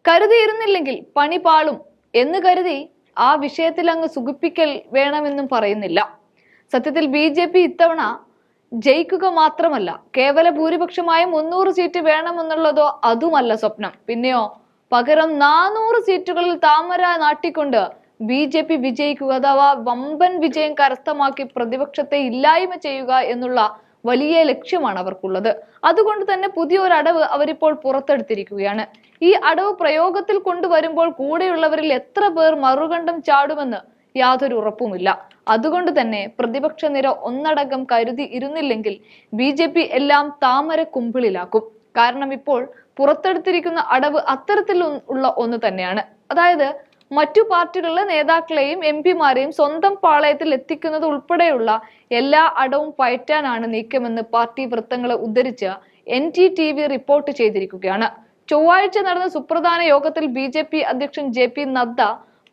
കരുതിയിരുന്നില്ലെങ്കിൽ പണി പാളും എന്ന് കരുതി ആ വിഷയത്തിൽ അങ്ങ് സുഖിപ്പിക്കൽ വേണമെന്നും പറയുന്നില്ല. സത്യത്തിൽ BJP ഇത്തവണ ജയിക്കുക മാത്രമല്ല, കേവല ഭൂരിപക്ഷമായ 300 സീറ്റ് വേണമെന്നുള്ളതോ അതുമല്ല സ്വപ്നം. പിന്നെയോ പകരം 400 സീറ്റുകളിൽ താമര നാട്ടിക്കൊണ്ട് BJP വിജയിക്കുക, അഥവാ വമ്പൻ വിജയം കരസ്ഥമാക്കി പ്രതിപക്ഷത്തെ ഇല്ലായ്മ ചെയ്യുക എന്നുള്ള വലിയ ലക്ഷ്യമാണ് അവർക്കുള്ളത്. അതുകൊണ്ട് തന്നെ പുതിയൊരു അടവ് അവരിപ്പോൾ പുറത്തെടുത്തിരിക്കുകയാണ്. ഈ അടവ് പ്രയോഗത്തിൽ കൊണ്ടുവരുമ്പോൾ കൂടെയുള്ളവരിൽ എത്ര പേർ മറുകണ്ഠം ചാടുമെന്ന് യാതൊരു ഉറപ്പുമില്ല. അതുകൊണ്ട് തന്നെ പ്രതിപക്ഷ നിര ഒന്നടങ്കം കരുതി ഇരുന്നില്ലെങ്കിൽ BJP എല്ലാം താമര കുമ്പിളിലാക്കും. കാരണം ഇപ്പോൾ പുറത്തെടുത്തിരിക്കുന്ന അടവ് അത്തരത്തിൽ ഉള്ള ഒന്ന് തന്നെയാണ്. അതായത് മറ്റു പാർട്ടികളിലെ നേതാക്കളെയും MP-മാരെയും സ്വന്തം പാളയത്തിൽ എത്തിക്കുന്നത് ഉൾപ്പെടെയുള്ള എല്ലാ അടവും പയറ്റാനാണ് നീക്കമെന്ന് പാർട്ടി വൃത്തങ്ങളെ ഉദ്ധരിച്ച് NDTV റിപ്പോർട്ട് ചെയ്തിരിക്കുകയാണ്. ചൊവ്വാഴ്ച നടന്ന സുപ്രധാന യോഗത്തിൽ BJP അധ്യക്ഷൻ JP നദ്ദ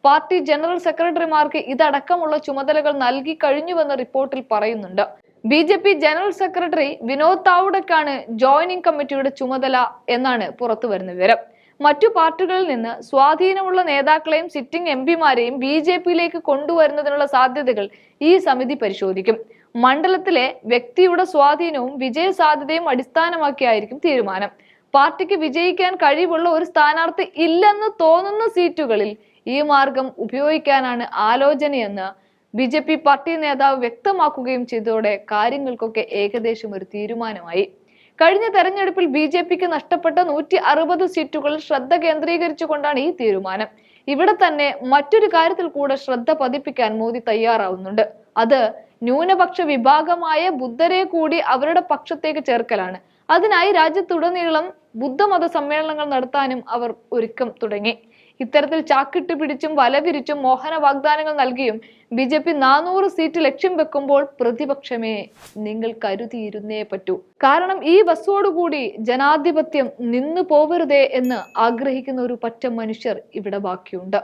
പാർട്ടി ജനറൽ സെക്രട്ടറിമാർക്ക് ഇതടക്കമുള്ള ചുമതലകൾ നൽകി കഴിഞ്ഞുവെന്ന് റിപ്പോർട്ടിൽ പറയുന്നുണ്ട്. BJP ജനറൽ സെക്രട്ടറി വിനോദ് താവൂഡക്കാണ് ജോയിനിങ് കമ്മിറ്റിയുടെ ചുമതല എന്നാണ് പുറത്തുവരുന്ന വിവരം. മറ്റു പാർട്ടികളിൽ നിന്ന് സ്വാധീനമുള്ള നേതാക്കളെയും സിറ്റിംഗ് MP-മാരെയും BJP-യിലേക്ക് കൊണ്ടുവരുന്നതിനുള്ള സാധ്യതകൾ ഈ സമിതി പരിശോധിക്കും. മണ്ഡലത്തിലെ വ്യക്തിയുടെ സ്വാധീനവും വിജയ സാധ്യതയും അടിസ്ഥാനമാക്കിയായിരിക്കും തീരുമാനം. പാർട്ടിക്ക് വിജയിക്കാൻ കഴിവുള്ള ഒരു സ്ഥാനാർത്ഥി ഇല്ലെന്ന് തോന്നുന്ന സീറ്റുകളിൽ ഈ മാർഗം ഉപയോഗിക്കാനാണ് ആലോചനയെന്ന് BJP പാർട്ടി നേതാവ് വ്യക്തമാക്കുകയും ചെയ്തതോടെ കാര്യങ്ങൾക്കൊക്കെ ഏകദേശം ഒരു തീരുമാനമായി. കഴിഞ്ഞ തെരഞ്ഞെടുപ്പിൽ BJPക്ക് നഷ്ടപ്പെട്ട 160 സീറ്റുകളിൽ ശ്രദ്ധ കേന്ദ്രീകരിച്ചുകൊണ്ടാണ് ഈ തീരുമാനം. ഇവിടെ തന്നെ മറ്റൊരു കാര്യത്തിൽ കൂടെ ശ്രദ്ധ പതിപ്പിക്കാൻ മോദി തയ്യാറാവുന്നുണ്ട്. അത് ന്യൂനപക്ഷ വിഭാഗമായ ബുദ്ധരെ കൂടി അവരുടെ പക്ഷത്തേക്ക് ചേർക്കലാണ്. അതിനായി രാജ്യത്തുടനീളം ബുദ്ധമത സമ്മേളനങ്ങൾ നടത്താനും അവർ ഒരുക്കം തുടങ്ങി. ഇത്തരത്തിൽ ചാക്കിട്ട് പിടിച്ചും വലവിരിച്ചും മോഹന വാഗ്ദാനങ്ങൾ നൽകിയും BJP 400 സീറ്റ് ലക്ഷ്യം വെക്കുമ്പോൾ പ്രതിപക്ഷമേ നിങ്ങൾ കരുതിയിരുന്നേ പറ്റൂ. കാരണം ഈ ബസ്സോടുകൂടി ജനാധിപത്യം നിന്നു പോവരുതേ എന്ന് ആഗ്രഹിക്കുന്ന ഒരു പറ്റം മനുഷ്യർ ഇവിടെ ബാക്കിയുണ്ട്.